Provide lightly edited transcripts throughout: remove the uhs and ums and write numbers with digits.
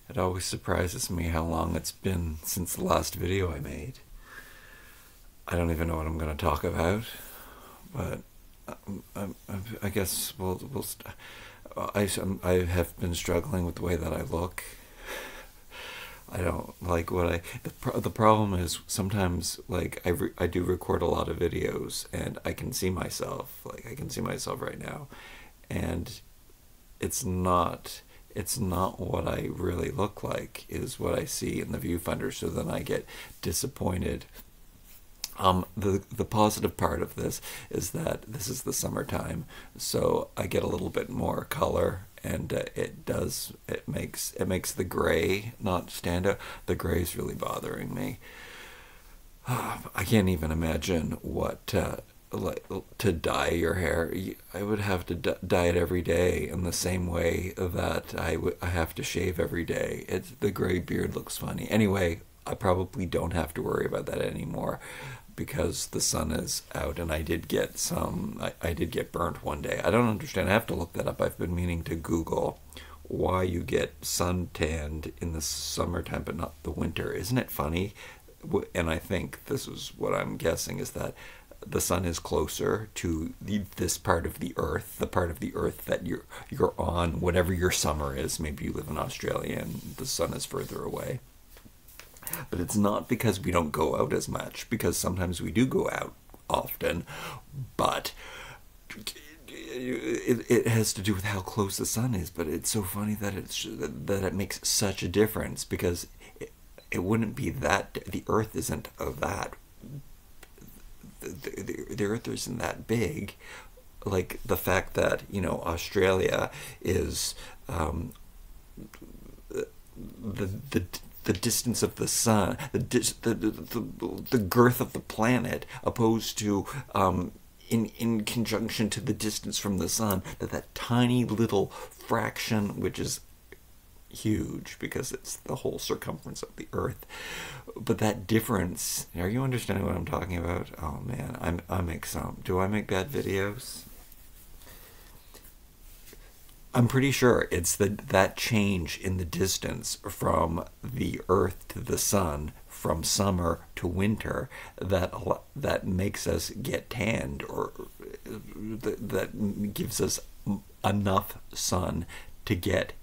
It always surprises me how long it's been since the last video I made. I don't even know what I'm going to talk about, but I guess I have been struggling with the way that I look. I don't like what the problem is sometimes, like, I do record a lot of videos and I can see myself, like I can see myself right now, and it's not what I really look like is what I see in the viewfinder, so then I get disappointed. The positive part of this is that this is the summertime, so I get a little bit more color, and it makes the gray not stand out. The gray is really bothering me. I can't even imagine what like to dye your hair. I would have to dye it every day in the same way that I have to shave every day. The gray beard looks funny. Anyway, I probably don't have to worry about that anymore because the sun is out, and I did get I did get burnt one day. I don't understand. I have to look that up. I've been meaning to Google why you get sun tanned in the summertime but not the winter. Isn't it funny? And I think this is what I'm guessing, is that the sun is closer to this part of the earth, the part of the earth that you're on, whatever your summer is. Maybe you live in Australia and the sun is further away. But it's not because we don't go out as much, because sometimes we do go out often, but it has to do with how close the sun is. But it's so funny that it makes such a difference, because it wouldn't be that the earth isn't that the earth isn't that big. Like the fact that, you know, Australia is the distance of the sun, the girth of the planet, opposed to in conjunction to the distance from the sun, that tiny little fraction, which is huge because it's the whole circumference of the earth. But that difference, are you understanding what I'm talking about? Oh man, I make some. Do I make bad videos? I'm pretty sure it's that change in the distance from the earth to the sun, from summer to winter, that makes us get tanned, or that gives us enough sun to get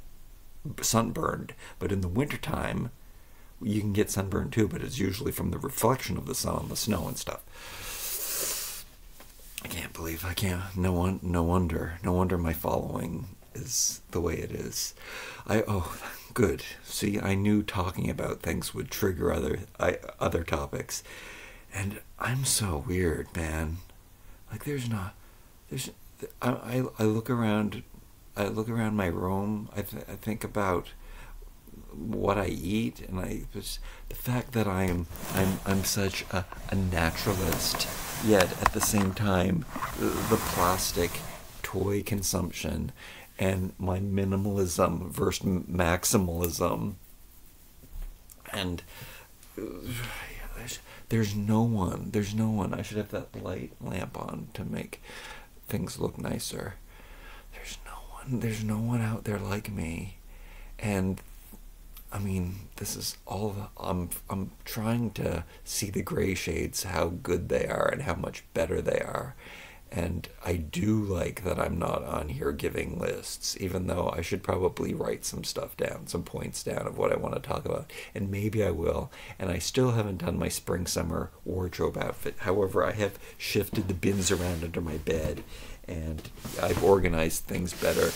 sunburned. But in the wintertime, you can get sunburned too, but it's usually from the reflection of the sun on the snow and stuff. No wonder my following is the way it is. Good. See, I knew talking about things would trigger other topics, and I'm so weird, man. Like I look around. I look around my room. I think about what I eat, and the fact that I'm such a naturalist, yet at the same time the plastic toy consumption and my minimalism versus maximalism, and there's no one. I should have that light lamp on to make things look nicer. There's no one out there like me. And I mean, this is all I'm trying to see the gray shades, how good they are and how much better they are. And I do like that I'm not on here giving lists, even though I should probably write some stuff down, some points down of what I want to talk about. And maybe I will. And I still haven't done my spring-summer wardrobe outfit. However, I have shifted the bins around under my bed, and I've organized things better.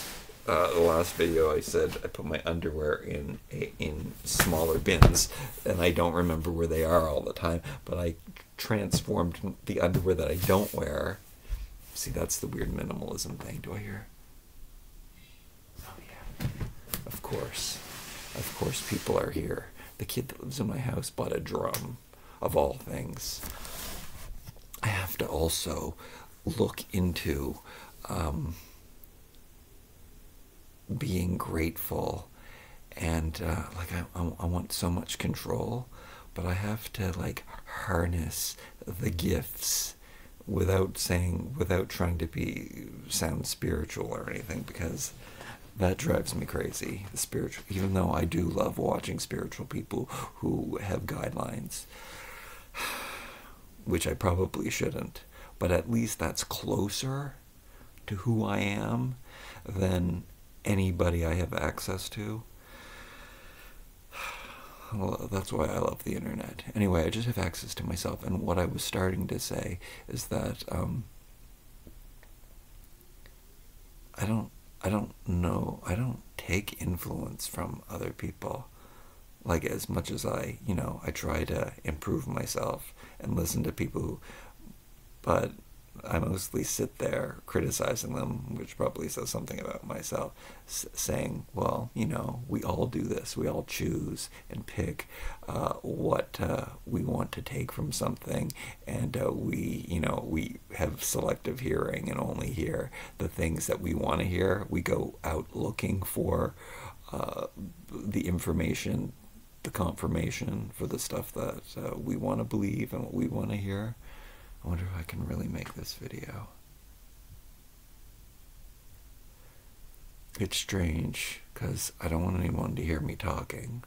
The last video I said I put my underwear in smaller bins, and I don't remember where they are all the time, but I transformed the underwear that I don't wear. See, that's the weird minimalism thing. Do I hear? Oh yeah. Of course people are here. The kid that lives in my house bought a drum, of all things. I have to also look into being grateful, and like I want so much control, but I have to like harness the gifts without trying to sound spiritual or anything, because That drives me crazy. The spiritual, even though I do love watching spiritual people who have guidelines, which I probably shouldn't, but at least that's closer to who I am than anybody I have access to. Well, that's why I love the internet. Anyway, I just have access to myself, and what I was starting to say is that I don't know, I don't take influence from other people. Like, as much as I try to improve myself and listen to people who, but I mostly sit there criticizing them, which probably says something about myself, saying, well, we all do this. We all choose and pick what we want to take from something, and we have selective hearing and only hear the things that we want to hear. We go out looking for the information, the confirmation for the stuff that we want to believe and what we want to hear. I wonder if I can really make this video. It's strange, because I don't want anyone to hear me talking,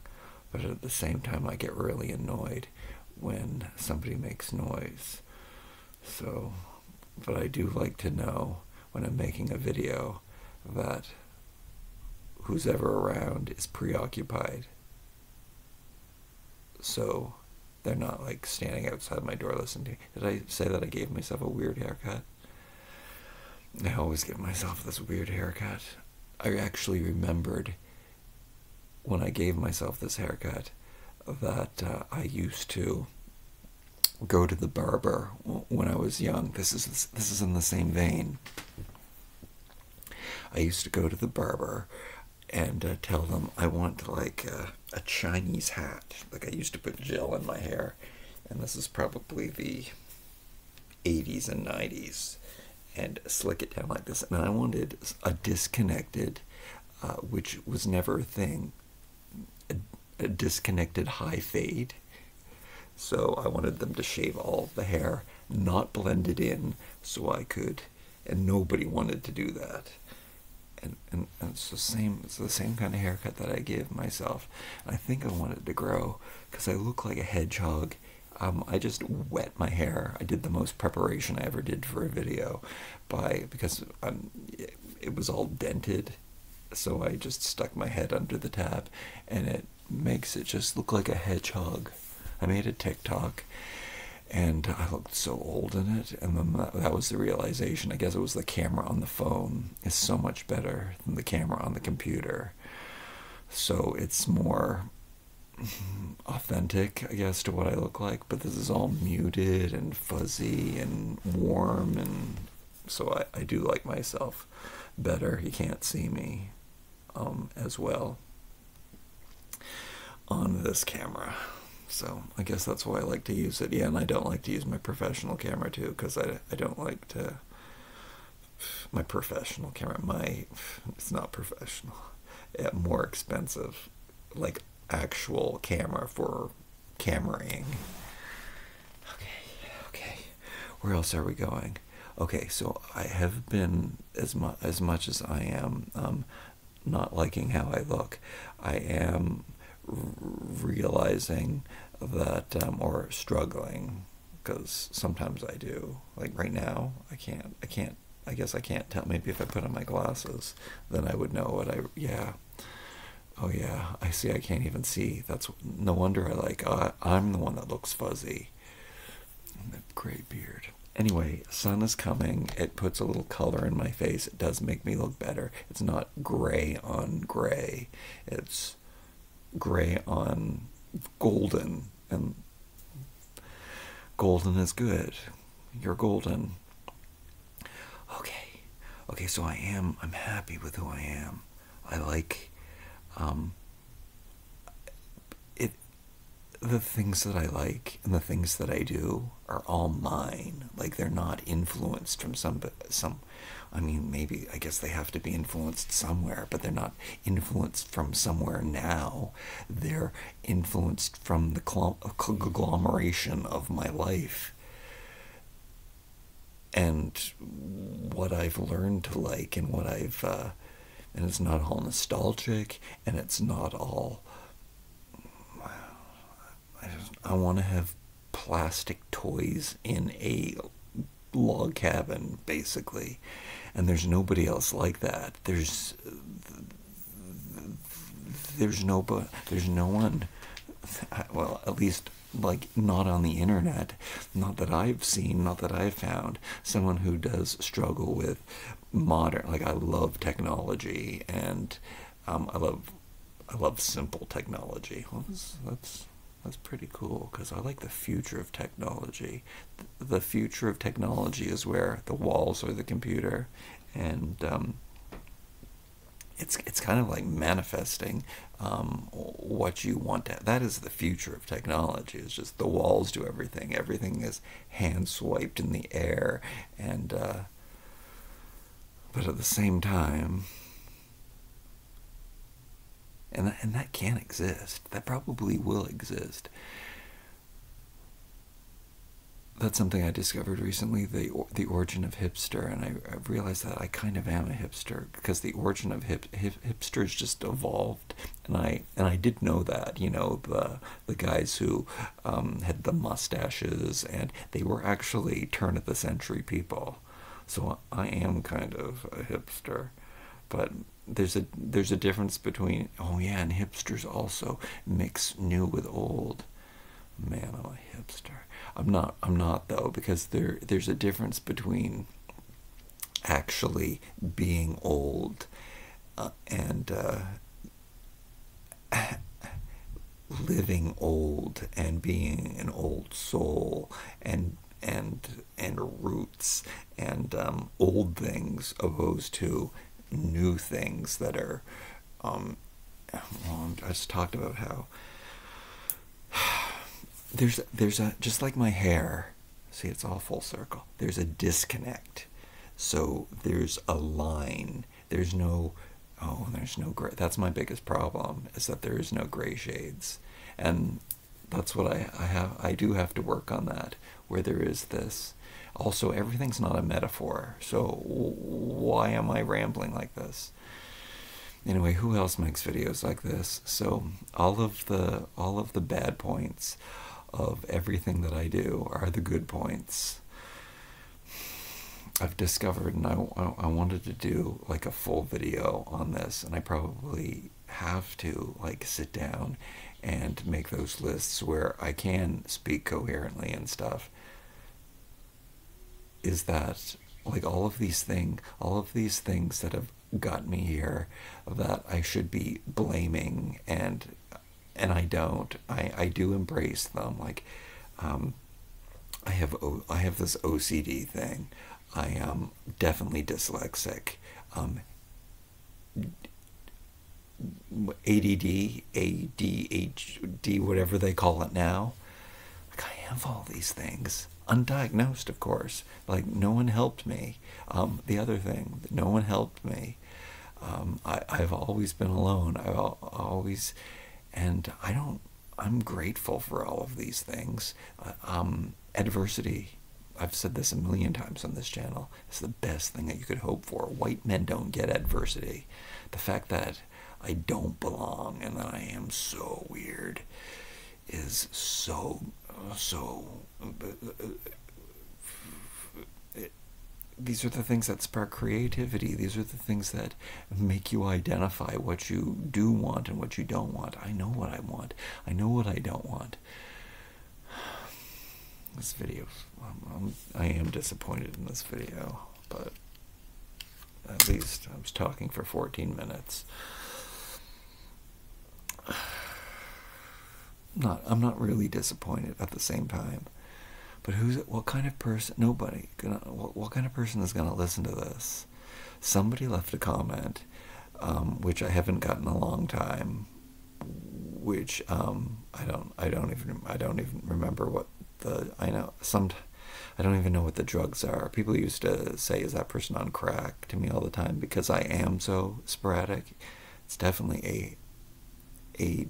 but at the same time I get really annoyed when somebody makes noise. So, but I do like to know when I'm making a video that who's ever around is preoccupied. So they're not like standing outside my door listening to me. Did I say that I gave myself a weird haircut? I always give myself this weird haircut. I actually remembered when I gave myself this haircut that I used to go to the barber when I was young. This is in the same vein. I used to go to the barber and tell them I want like a Chinese hat. Like, I used to put gel in my hair, and this is probably the 80s and 90s, and slick it down like this. And I wanted a disconnected, which was never a thing, a disconnected high fade. So I wanted them to shave all the hair, not blend it in, so I could, and nobody wanted to do that. And it's the same kind of haircut that I give myself. And I think I want it to grow because I look like a hedgehog. I just wet my hair. I did the most preparation I ever did for a video because it was all dented. So I just stuck my head under the tap, and it makes it just look like a hedgehog. I made a TikTok, and I looked so old in it, and then that was the realization. I guess it was the camera on the phone is so much better than the camera on the computer. So it's more authentic, I guess, to what I look like, but this is all muted and fuzzy and warm, and so I do like myself better. You can't see me as well on this camera. So I guess that's why I like to use it. Yeah, and I don't like to use my professional camera too, because I don't like to, my professional camera, it's not professional, more expensive, like actual camera for cameraing. Okay, where else are we going? Okay, so I have been, as much as I am not liking how I look, I am realizing that, or struggling, because sometimes I do. Like right now, I guess I can't tell. Maybe if I put on my glasses, then I would know what oh yeah, I see, I can't even see. That's no wonder I'm the one that looks fuzzy. And the gray beard. Anyway, sun is coming. It puts a little color in my face. It does make me look better. It's not gray on gray. It's gray on golden, and golden is good. You're golden. Okay, so I'm happy with who I am. I like the things that I like and the things that I do are all mine. Like, they're not influenced from I mean, maybe, I guess they have to be influenced somewhere, but they're not influenced from somewhere now. They're influenced from the conglomeration of my life and what I've learned to like, and what I've and it's not all nostalgic, and it's not all. I want to have plastic toys in a log cabin, basically, and there's nobody else like that. There's no one, well, at least like not on the internet, not that I've seen, not that I've found someone who does struggle with modern. Like, I love technology, and I love simple technology. Well, that's pretty cool, because I like the future of technology. The future of technology is where the walls are the computer, and it's kind of like manifesting what you want to. That is the future of technology. It's just the walls do everything. Everything is hand swiped in the air, and but at the same time, and that can exist. That probably will exist. That's something I discovered recently, the origin of hipster, and I realized that I kind of am a hipster, because the origin of hipsters just evolved, and I did know that, the guys who had the mustaches, and they were actually turn of the century people. So I am kind of a hipster, but there's a difference between, oh yeah, and hipsters also mix new with old. Man, I'm a hipster. I'm not though, because there's a difference between actually being old and living old, and being an old soul, and roots, and old things, opposed to new things that are well, I just talked about how there's a, just like my hair, see, it's all full circle, there's a disconnect. So there's a line, there's no gray. That's my biggest problem, is that there is no gray shades, and that's what I do have to work on that, where there is this. Also, everything's not a metaphor, so why am I rambling like this? Anyway, who else makes videos like this? So all of the bad points of everything that I do are the good points. I've discovered, and I wanted to do like a full video on this, and I probably have to like sit down and make those lists where I can speak coherently and stuff. Is that like all of these things that have got me here, that I should be blaming, and I don't. I do embrace them. Like, I have this OCD thing. I am definitely dyslexic. ADD, ADHD, whatever they call it now. Like, I have all these things. Undiagnosed, of course. Like, no one helped me. The other thing, no one helped me. I've always been alone. And I'm grateful for all of these things. Adversity, I've said this a million times on this channel, is the best thing that you could hope for. White men don't get adversity. The fact that I don't belong and that I am so weird is these are the things that spark creativity. These are the things that make you identify what you do want and what you don't want. I know what I want. I know what I don't want. This video, I am disappointed in this video, but at least I was talking for 14 minutes. I'm not really disappointed at the same time. But what kind of person? Nobody. What kind of person is gonna listen to this? Somebody left a comment, which I haven't gotten in a long time. Which I don't even remember what I don't even know what the drugs are. People used to say, "Is that person on crack?" to me all the time, because I am so sporadic. It's definitely a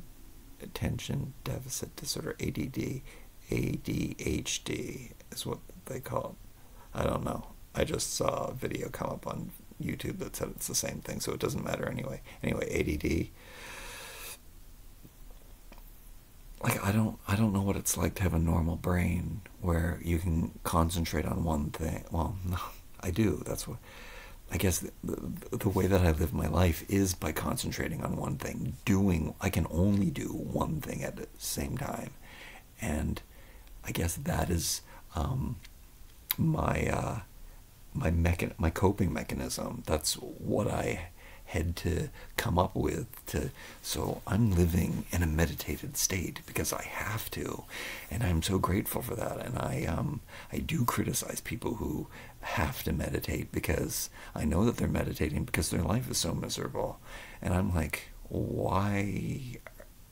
attention deficit disorder, ADD. ADHD is what they call it. I don't know. I just saw a video come up on YouTube that said it's the same thing, so it doesn't matter anyway. Anyway, ADD. Like, I don't know what it's like to have a normal brain where you can concentrate on one thing. Well, no, I do. That's what I guess the way that I live my life is by concentrating on one thing. I can only do one thing at the same time, and I guess that is my my coping mechanism. That's what I had to come up with so I'm living in a meditated state because I have to, and I'm so grateful for that. And I do criticize people who have to meditate because I know that they're meditating because their life is so miserable, and I'm like, why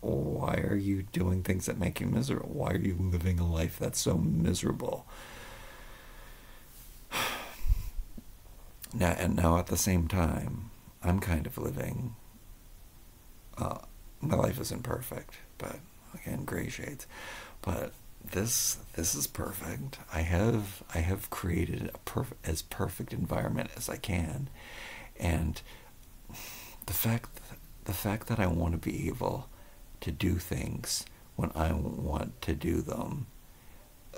are you doing things that make you miserable? Why are you living a life that's so miserable? Now at the same time, I'm kind of living, my life isn't perfect, but again, gray shades, but this is perfect. I have created as perfect environment as I can, and the fact that I want to be able to do things when I want to do them,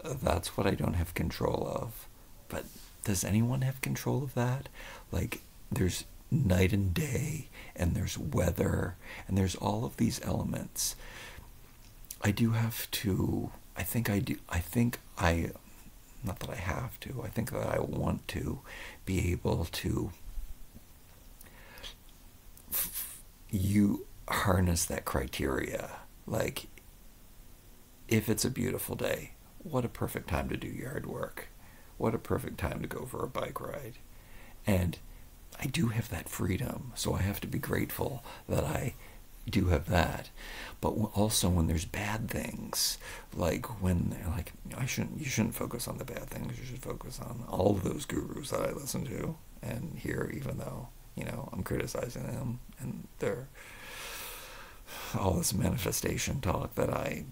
that's what I don't have control of. But does anyone have control of that? Like, there's night and day, and there's weather, and there's all of these elements. I do have to, I think not that I have to, I think that I want to be able to you harness that criteria. Like, if it's a beautiful day, what a perfect time to do yard work. What a perfect time to go for a bike ride. And I do have that freedom, so I have to be grateful that I do have that. But also when there's bad things, like when they're like, you shouldn't focus on the bad things, you should focus on all of those gurus that I listen to and hear, even though, I'm criticizing them and they're all this manifestation talk that I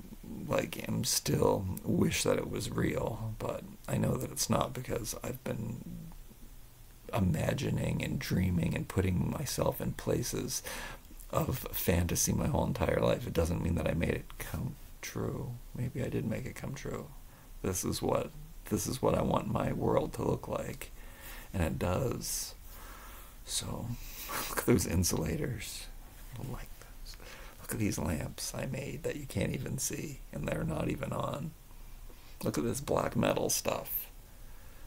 am still wish that it was real, but I know that it's not because I've been imagining and dreaming and putting myself in places of fantasy my whole entire life. It doesn't mean that I made it come true. Maybe I did make it come true. This is what I want my world to look like, and it does. So look at those insulators. I like those. Look at these lamps I made that you can't even see, and they're not even on. Look at this black metal stuff.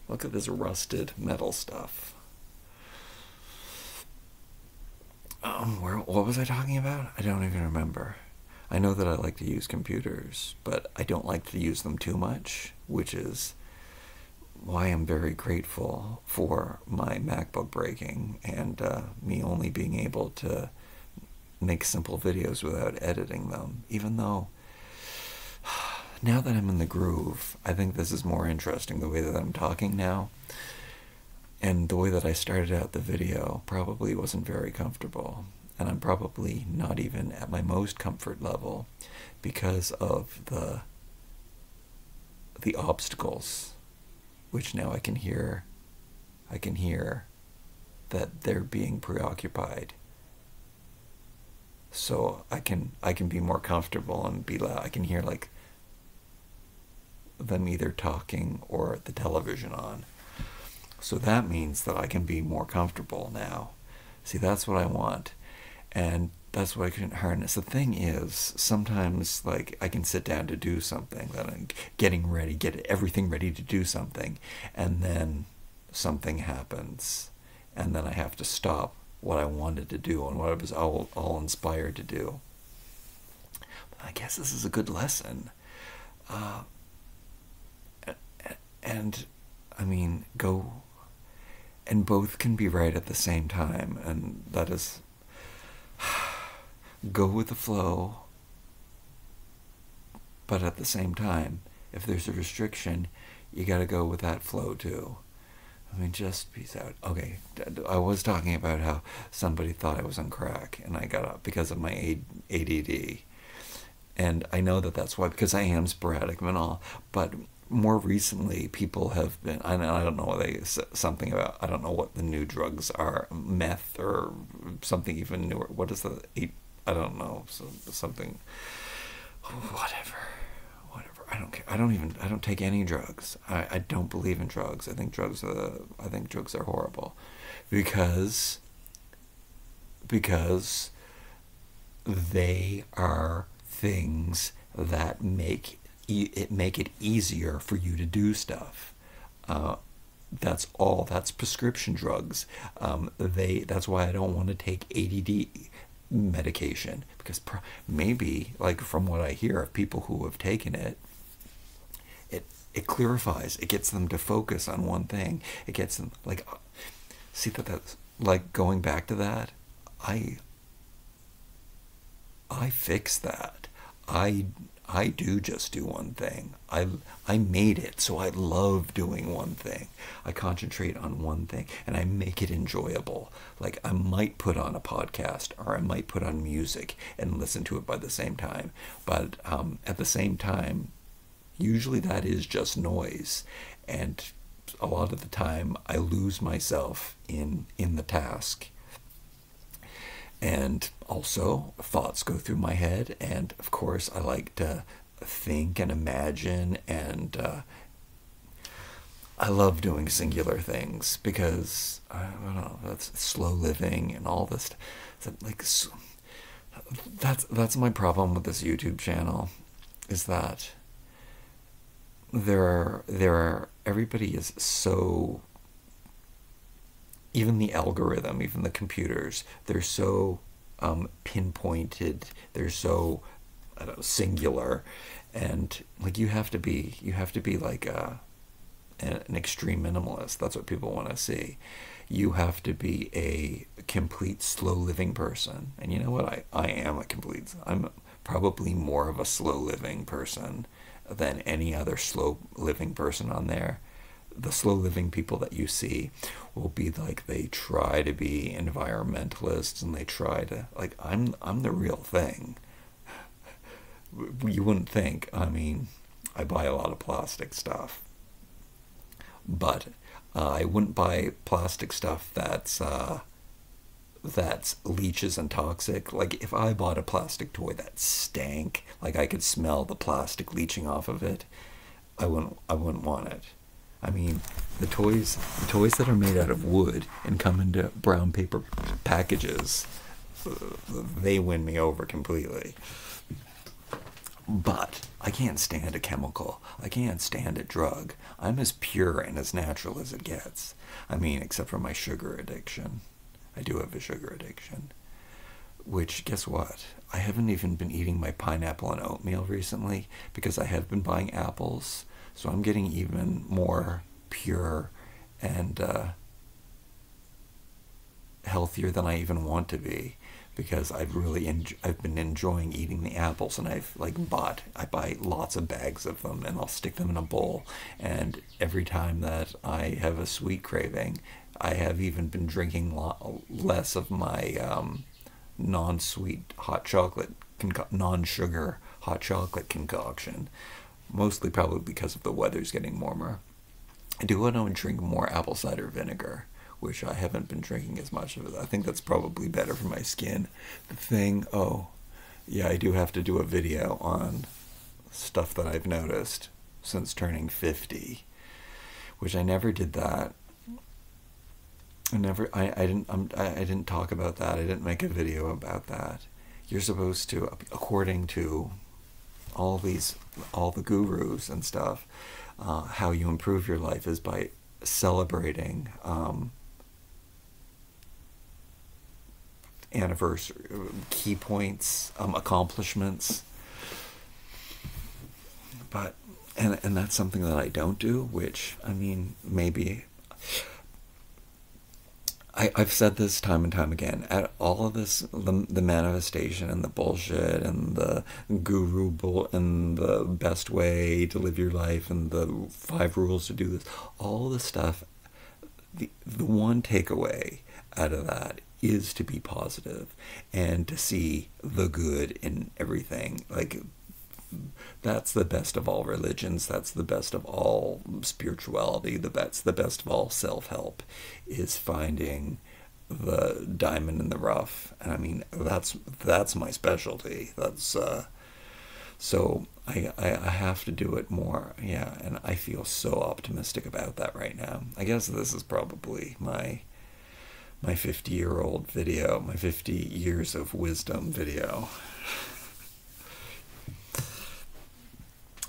Look at this rusted metal stuff. What was I talking about? I don't even remember. I know that I like to use computers, but I don't like to use them too much, which is why I'm very grateful for my MacBook breaking and me only being able to make simple videos without editing them, even though now that I'm in the groove, I think this is more interesting, the way that I'm talking now. And the way that I started out the video probably wasn't very comfortable. And I'm probably not even at my most comfort level because of the obstacles, which now I can hear that they're being preoccupied. So I can be more comfortable and be loud. I can hear like them either talking or the television on. So that means that I can be more comfortable now. See, that's what I want. And that's what I can harness. The thing is, sometimes like I can sit down to do something, that I'm getting ready, get everything ready to do something, and then something happens, and then I have to stop what I wanted to do and what I was all inspired to do. But I guess this is a good lesson. And I mean, and both can be right at the same time, and that is go with the flow, but at the same time, if there's a restriction, you gotta go with that flow too. I mean, just peace out. Okay, I was talking about how somebody thought I was on crack, and I got up because of my ADD. And I know that that's why, because I am sporadic and all, but more recently, people have been, I don't know, something about, I don't know what the new drugs are, meth or something even newer. What is the, I don't know, something, whatever. I don't care. I don't take any drugs. I don't believe in drugs. I think drugs are horrible. Because they are things that make it easier for you to do stuff. That's all. That's prescription drugs. That's why I don't want to take ADD medication, because maybe, like, from what I hear of people who have taken it, it clarifies. It gets them to focus on one thing. It gets them, like, see, that's like, going back to that. I fix that. I do just do one thing. I made it, so I love doing one thing. I concentrate on one thing, and I make it enjoyable. Like, I might put on a podcast, or I might put on music and listen to it by the same time. But at the same time, usually that is just noise, and a lot of the time I lose myself in the task. And also, thoughts go through my head, and of course I like to think and imagine, and I love doing singular things, because I don't know, that's slow living and all this. Like, that's my problem with this YouTube channel, is that everybody is so, even the algorithm, even the computers, they're so pinpointed, they're so, I don't know, singular, and like, you have to be like an extreme minimalist. That's what people want to see. You have to be a complete slow living person, and you know what? I'm probably more of a slow living person than any other slow living person on there. The slow living people that you see will be like, they try to be environmentalists, and they try to, like, I'm the real thing. You wouldn't think. I mean, I buy a lot of plastic stuff, but I wouldn't buy plastic stuff that's leaches and toxic. Like, if I bought a plastic toy that stank, like I could smell the plastic leaching off of it, I wouldn't want it. I mean, the toys that are made out of wood and come into brown paper packages, they win me over completely. But I can't stand a chemical. I can't stand a drug. I'm as pure and as natural as it gets. I mean, except for my sugar addiction. I do have a sugar addiction. Which, guess what? I haven't even been eating my pineapple and oatmeal recently, because I have been buying apples. So I'm getting even more pure and healthier than I even want to be, because I've been enjoying eating the apples, and I buy lots of bags of them, and I'll stick them in a bowl, and every time that I have a sweet craving, I have even been drinking less of my non-sweet hot chocolate, non-sugar hot chocolate concoction. Mostly probably because of the weather's getting warmer. I do want to drink more apple cider vinegar, which I haven't been drinking as much of it. I think that's probably better for my skin. The thing, oh, yeah, I do have to do a video on stuff that I've noticed since turning 50, which I never did that. I didn't talk about that. I didn't make a video about that. You're supposed to, according to all the gurus and stuff, how you improve your life is by celebrating anniversary, key points, accomplishments. But and that's something that I don't do, which, I mean, maybe I've said this time and time again. At all of this, the manifestation and the bullshit and the guru and the best way to live your life and the 5 rules to do this, all the stuff, the one takeaway out of that is to be positive and to see the good in everything. Like, that's the best of all religions. That's the best of all spirituality. That's the best of all self-help, is finding the diamond in the rough. And I mean, that's my specialty. That's so I have to do it more. Yeah, and I feel so optimistic about that right now. I guess this is probably my 50-year-old video, my 50 years of wisdom video.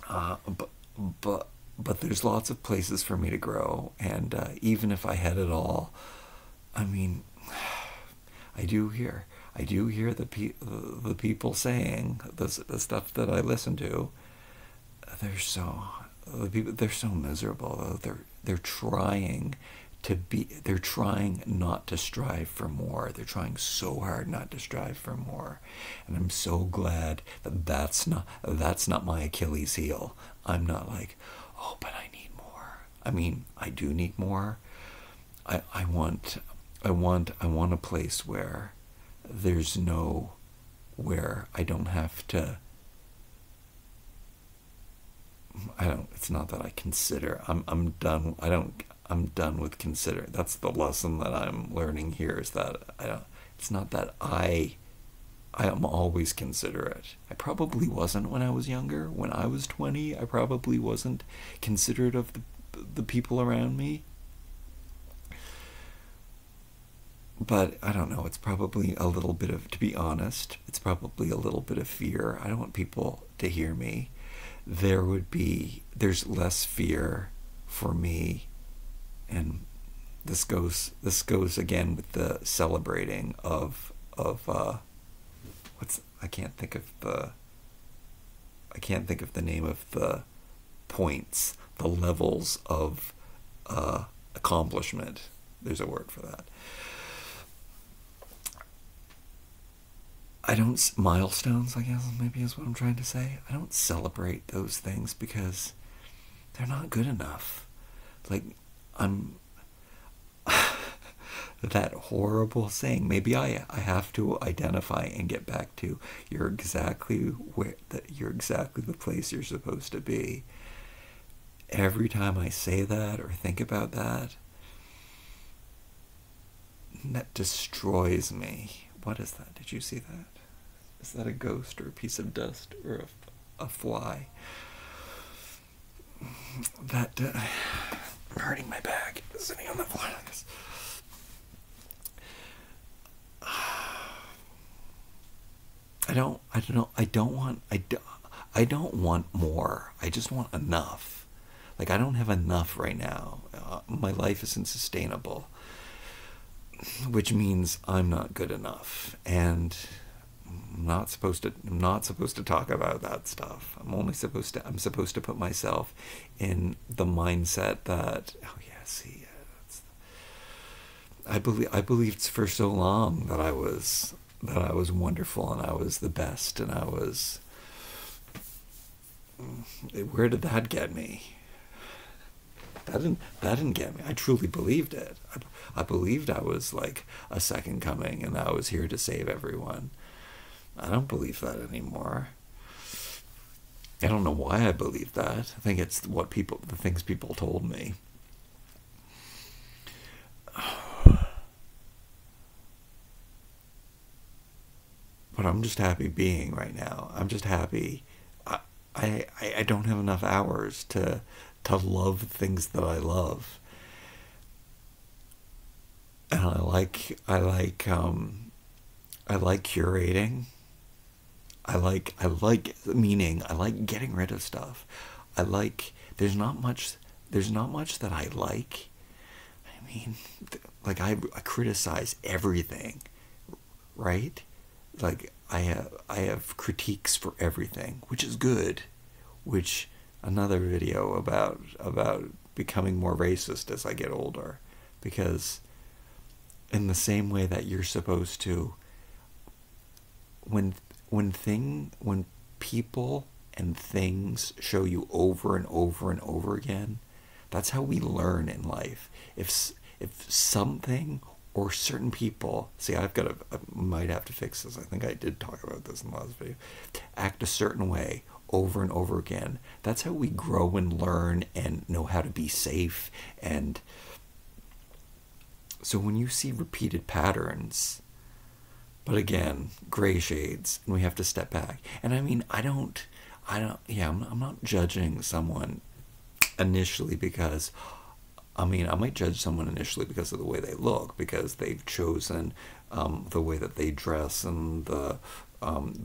But there's lots of places for me to grow, and even if I had it all, I mean, I do hear the people saying the stuff that I listen to. They're so miserable. They're trying they're trying not to strive for more. They're trying so hard not to strive for more. And I'm so glad that that's not my Achilles heel. I'm not like, oh, but I need more. I mean, I do need more. I want a place where where I don't have to, it's not that I consider, I'm done with consider. That's the lesson that I'm learning here, is that it's not that I am always considerate. I probably wasn't when I was younger. When I was 20, I probably wasn't considerate of the people around me. But I don't know, it's probably a little bit of, to be honest, it's probably a little bit of fear. I don't want people to hear me. There's less fear for me, and this goes again with the celebrating of I can't think of the name of the points, the levels of accomplishment. There's a word for that. Milestones, I guess, maybe is what I'm trying to say. I don't celebrate those things because they're not good enough. Like, that horrible saying. Maybe I have to identify and get back to, you're exactly the place you're supposed to be. Every time I say that or think about that destroys me. What is that? Did you see that? Is that a ghost or a piece of dust or a fly? That I'm hurting my back sitting on the floor like this. I don't want more. I just want enough. Like, I don't have enough right now. My life isn't sustainable, which means I'm not good enough, and I'm not supposed to talk about that stuff. I'm supposed to put myself in the mindset that, oh yeah, see, I believed for so long that I was wonderful and I was the best, and where did that get me? That didn't get me. I truly believed it. I believed I was like a second coming and I was here to save everyone. I don't believe that anymore. I don't know why I believe that. I think it's the things people told me. But I'm just happy being right now. I'm just happy. I don't have enough hours to love things that I love. And I like curating. I like getting rid of stuff. There's not much that I like. I mean, like, I criticize everything, right? Like, I have critiques for everything, which is good. Which, another video about becoming more racist as I get older, because in the same way that you're supposed to, when people and things show you over and over and over again, that's how we learn in life. If something or certain people, see, I might have to fix this. I think I did talk about this in the last video. Act a certain way over and over again. That's how we grow and learn and know how to be safe. And so when you see repeated patterns, but again, gray shades, and we have to step back. And I mean, I'm not judging someone initially because, I mean, I might judge someone initially because of the way they look, because they've chosen the way that they dress, and the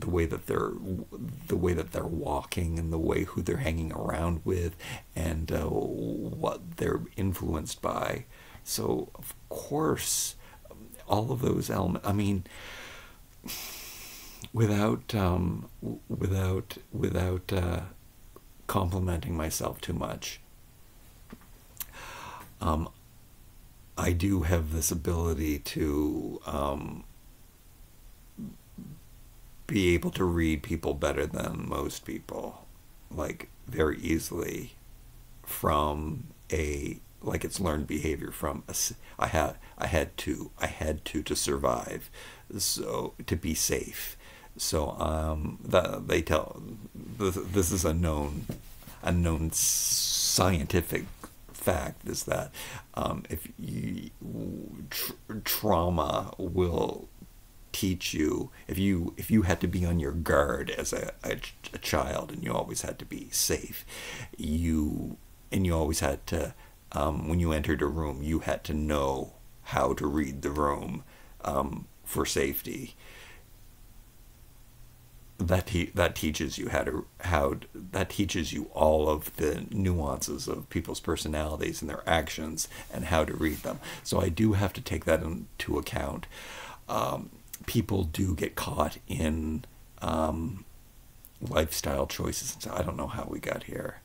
way that they're walking, and the way who they're hanging around with, and what they're influenced by. So of course, all of those elements. I mean, without complimenting myself too much, I do have this ability to be able to read people better than most people, like very easily, from like it's learned behavior from I had to survive, so to be safe. So this is a known scientific fact, is that if trauma will teach you, if you had to be on your guard as a child, and you always had to be safe, you always had to, when you entered a room, you had to know how to read the room for safety. That teaches you that teaches you all of the nuances of people's personalities and their actions, and how to read them. So I do have to take that into account. People do get caught in lifestyle choices. I don't know how we got here.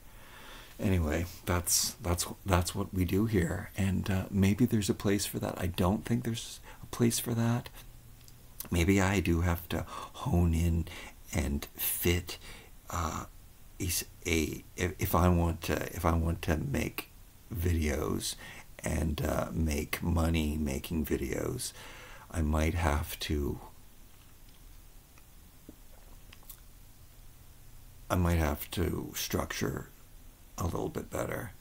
Anyway, that's what we do here, and maybe there's a place for that. I don't think there's a place for that. Maybe I do have to hone in and fit if I want to make videos and make money making videos, I might have to structure a little bit better.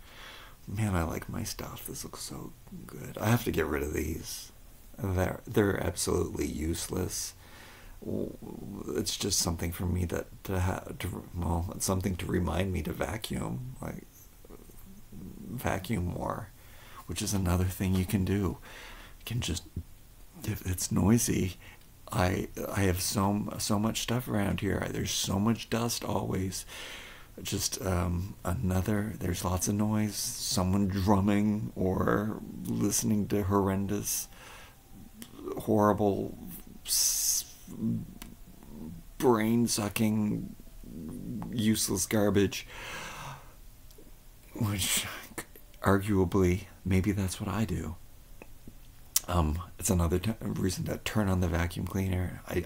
Man, I like my stuff. This looks so good. I have to get rid of these. They're absolutely useless. It's just something for me it's something to remind me to vacuum, like vacuum more, which is another thing you can do. You can just, if it's noisy, I have so much stuff around here. There's so much dust always. Just there's lots of noise, someone drumming or listening to horrible, brain-sucking, useless garbage, which arguably maybe that's what I do. It's another reason to turn on the vacuum cleaner. I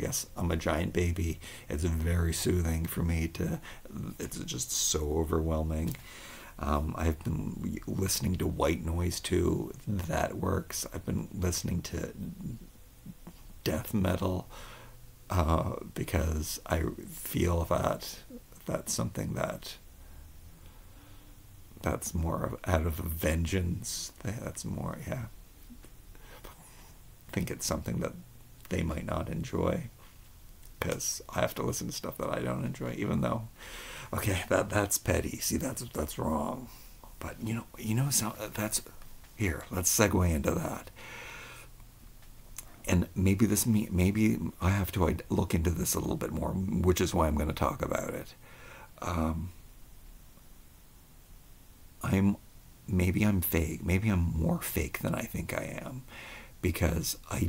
guess I'm a giant baby. It's very soothing for me it's just so overwhelming. I've been listening to white noise too. That works. I've been listening to death metal because I feel that's something that's more out of a vengeance. That's more, yeah. I think it's something that they might not enjoy, because I have to listen to stuff that I don't enjoy, even though, okay, that's petty. See, that's wrong. But so that's here. Let's segue into that. And maybe I have to look into this a little bit more, which is why I'm going to talk about it. Maybe I'm fake. Maybe I'm more fake than I think I am, because I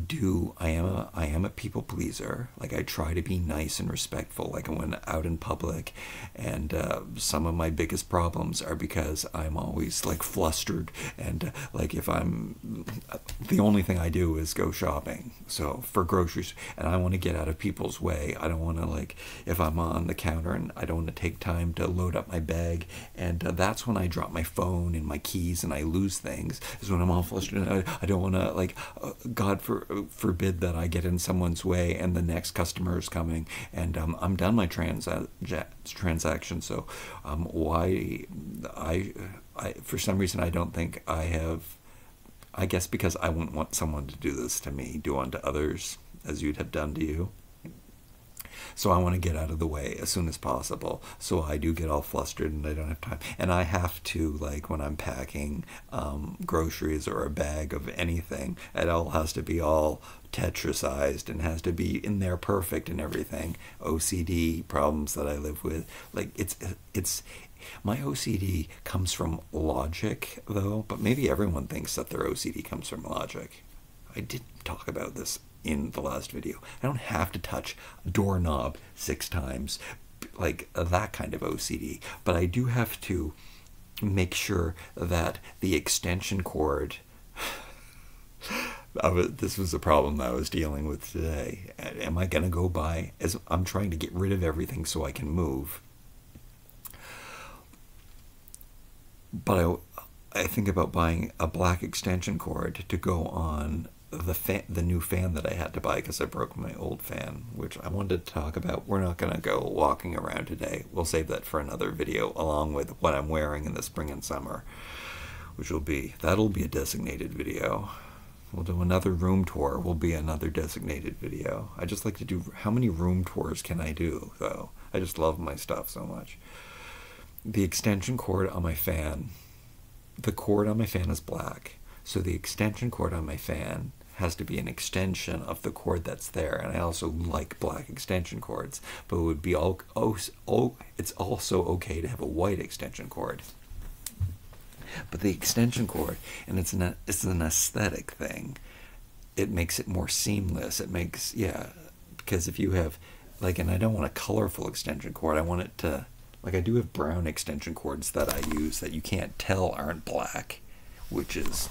am a people pleaser. Like, I try to be nice and respectful, like when out in public, and some of my biggest problems are because I'm always like flustered, and like if the only thing I do is go shopping, so for groceries, and I want to get out of people's way. I don't want to, like, if I'm on the counter and I don't want to take time to load up my bag, and that's when I drop my phone and my keys and I lose things, is when I'm all flustered, and I don't want to, like, forbid that I get in someone's way and the next customer is coming and I'm done my transaction. So why I for some reason I don't think I have. I guess because I wouldn't want someone to do this to me, do unto others as you'd have done to you. So I want to get out of the way as soon as possible. So I do get all flustered and I don't have time. And I have to, like when I'm packing groceries or a bag of anything, it all has to be all tetrasized and has to be in there perfect and everything. OCD problems that I live with. Like it's my OCD comes from logic though, but maybe everyone thinks that their OCD comes from logic. I didn't talk about this in the last video. I don't have to touch a doorknob 6 times, like that kind of OCD, but I do have to make sure that the extension cord this was a problem that I was dealing with today. Am I going to go buy, as I'm trying to get rid of everything so I can move, but I think about buying a black extension cord to go on the new fan that I had to buy because I broke my old fan, which I wanted to talk about. We're not going to go walking around today. We'll save that for another video, along with what I'm wearing in the spring and summer, which that'll be a designated video. We'll do another room tour. Will be another designated video. I just like to do, how many room tours can I do though? I just love my stuff so much. The extension cord on my fan, the cord on my fan is black, so the extension cord on my fan has to be an extension of the cord that's there. And I also like black extension cords, but it would be it's also okay to have a white extension cord. But the extension cord, and it's an aesthetic thing, it makes it more seamless. It makes, yeah, because if you have, like, and I don't want a colorful extension cord, I want it to, like, I do have brown extension cords that I use that you can't tell aren't black, which is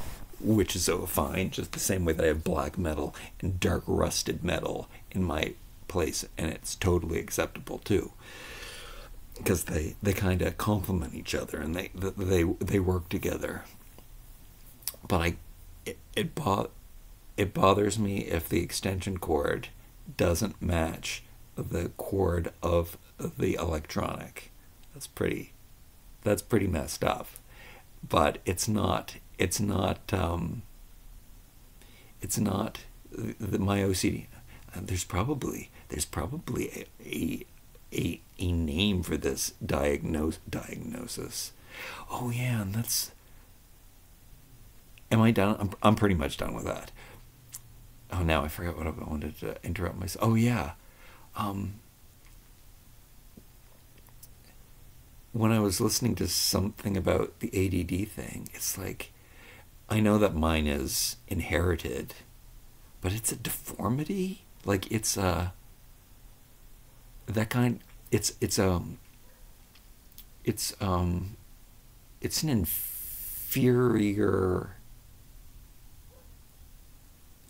so fine, just the same way that I have black metal and dark rusted metal in my place, and it's totally acceptable too, because they kind of complement each other and they work together. But it bothers me if the extension cord doesn't match the cord of the electronic. That's pretty messed up. But it's not my OCD. There's probably a name for this diagnosis. Oh yeah, and that's. Am I done? I'm pretty much done with that. Oh, now I forgot what I wanted to interrupt myself. Oh yeah, when I was listening to something about the ADD thing, it's like, I know that mine is inherited, but it's a deformity. Like it's a it's an inferior.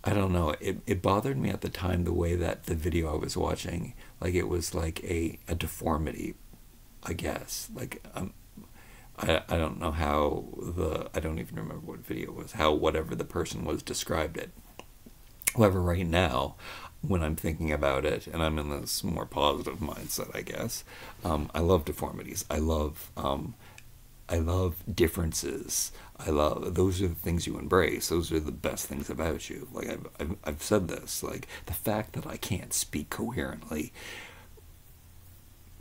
I don't know. It bothered me at the time the way that the video I was watching, like it was like a deformity, I guess. Like I don't know how I don't even remember what video it was, how whatever the person was described it. However, right now, when I'm thinking about it, and I'm in this more positive mindset, I guess, I love deformities. I love differences. Those are the things you embrace. Those are the best things about you. Like I've said this, like the fact that I can't speak coherently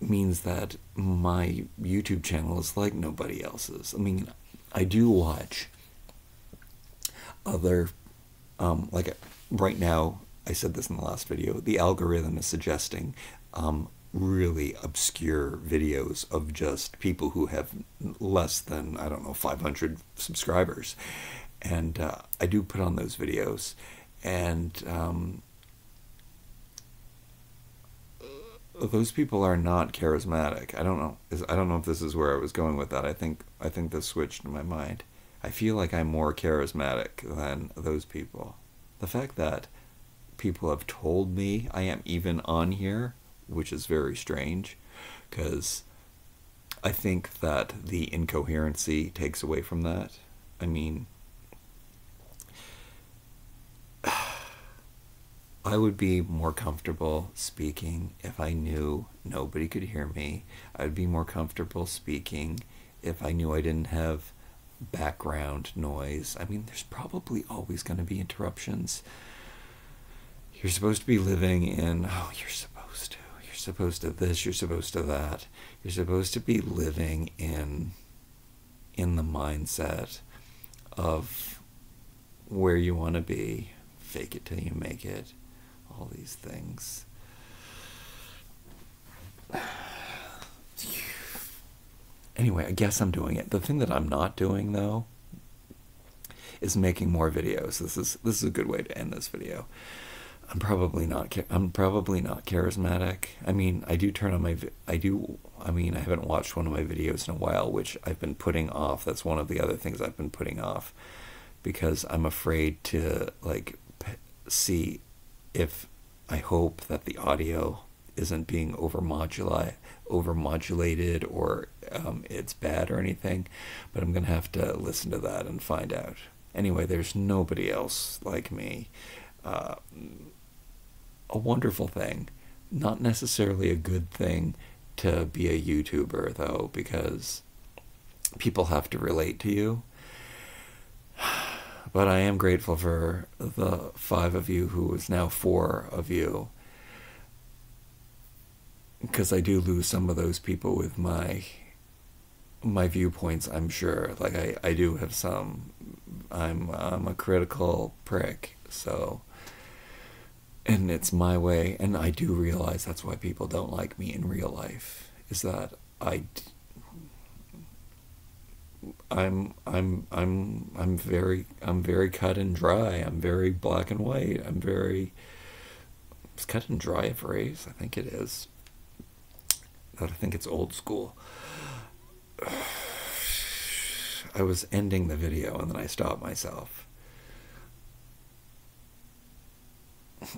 means that my YouTube channel is like nobody else's. I mean, I do watch other, like right now, I said this in the last video, the algorithm is suggesting really obscure videos of just people who have less than, I don't know, 500 subscribers. And I do put on those videos, and those people are not charismatic. I don't know if this is where I was going with that. I think this switched in my mind. I feel like I'm more charismatic than those people. The fact that people have told me I am even on here, which is very strange, because I think that the incoherency takes away from that. I mean, I would be more comfortable speaking if I knew nobody could hear me. I would be more comfortable speaking if I knew I didn't have background noise. I mean, there's probably always going to be interruptions. You're supposed to be living in, oh, you're supposed to this, you're supposed to that. You're supposed to be living in the mindset of where you want to be. Fake it till you make it. All these things. Anyway, I guess I'm doing it. The thing that I'm not doing, though, is making more videos. This is a good way to end this video. I'm probably not charismatic. I mean, I haven't watched one of my videos in a while, which I've been putting off. That's one of the other things I've been putting off, because I'm afraid to see if I hope that the audio isn't being overmodulated or it's bad or anything. But I'm gonna have to listen to that and find out. Anyway, there's nobody else like me. A wonderful thing, not necessarily a good thing to be a YouTuber, though, because people have to relate to you. But I am grateful for the 5 of you, who is now 4 of you, because I do lose some of those people with my viewpoints, I'm sure. Like, I do have some. I'm a critical prick, so, and it's my way, and I do realize that's why people don't like me in real life, is that I'm very cut and dry. I'm very black and white. Is cut and dry a phrase? I think it is. I think it's old school. I was ending the video and then I stopped myself.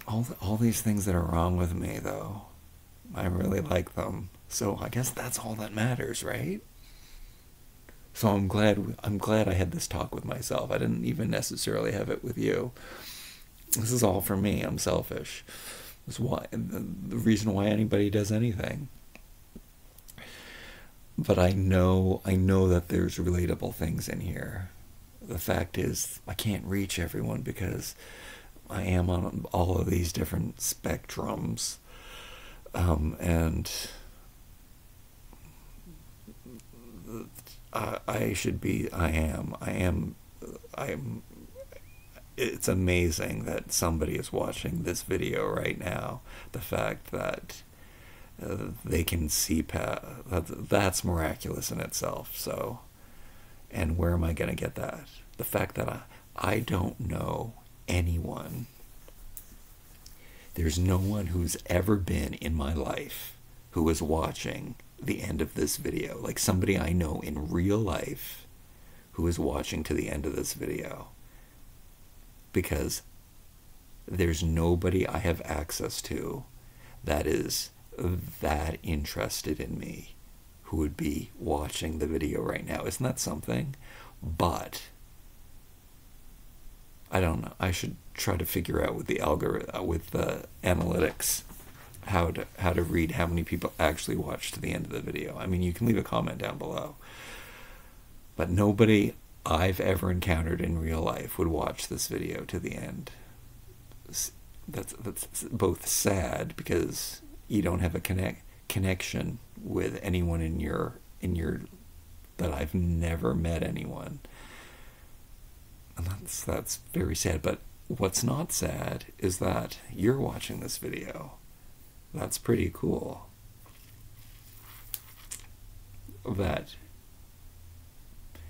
All these things that are wrong with me, though, I really like them. So I guess that's all that matters, right? So I'm glad I had this talk with myself. I didn't even necessarily have it with you. This is all for me. I'm selfish. This is why, the reason why anybody does anything. But I know that there's relatable things in here. The fact is, I can't reach everyone because I am on all of these different spectrums, and it's amazing that somebody is watching this video right now. The fact that they can see that's miraculous in itself. So, and where am I going to get that? The fact that I don't know anyone. There's no one who's ever been in my life who is watching the end of this video. Like, somebody I know in real life who is watching to the end of this video. Because there's nobody I have access to that is that interested in me who would be watching the video right now. Isn't that something? But I don't know. I should try to figure out with the algorithm, with the analytics, how to read how many people actually watch to the end of the video. I mean, you can leave a comment down below. But nobody I've ever encountered in real life would watch this video to the end. That's both sad because you don't have a connection with anyone in your that I've never met anyone. And that's very sad. But what's not sad is that you're watching this video. That's pretty cool. That,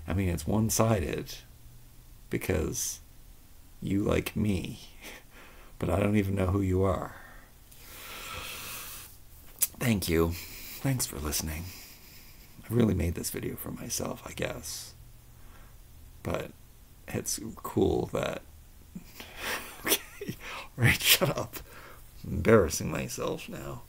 I mean, it's one-sided because you like me, but I don't even know who you are. Thank you. Thanks for listening. I really made this video for myself, I guess. But it's cool that... Okay, alright, shut up. I'm embarrassing myself now.